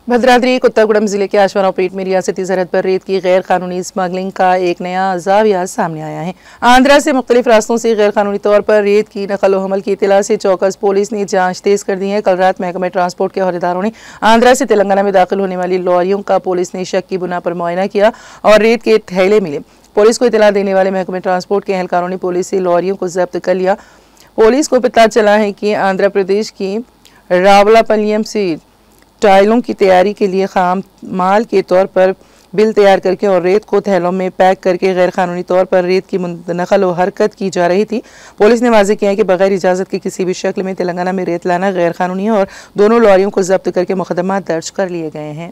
भद्राद्री कोत्तागुड़म जिले के आश्वारावपेट में रियासती सरहद पर रेत की गैर कानूनी स्मगलिंग का एक नया जाविया सामने आया है। आंध्रा से मुख्तलिफ रास्तों से गैर कानूनी तौर पर रेत की नकल व हमल की इत्तला से चौकस पुलिस ने जांच तेज कर दी है। कल रात महकमे ट्रांसपोर्ट के अहदेदारों ने आंध्रा से तेलंगाना में दाखिल होने वाली लॉरियों का पुलिस ने शक की बुना पर मुआयना किया और रेत के थैले मिले। पुलिस को इत्तला देने वाले महकमे ट्रांसपोर्ट के एहलकारों ने पुलिस से लॉरियों को जब्त कर लिया। पुलिस को पता चला है कि आंध्र प्रदेश की रावलापल्लियम से टाइलों की तैयारी के लिए खाम माल के तौर पर बिल तैयार करके और रेत को थैलों में पैक करके गैर कानूनी तौर पर रेत की नकल व हरकत की जा रही थी। पुलिस ने वाज़ेह किया है कि बगैर इजाज़त के किसी भी शक्ल में तेलंगाना में रेत लाना गैर कानूनी है और दोनों लॉरियों को जब्त करके मुकदमा दर्ज कर लिए गए हैं।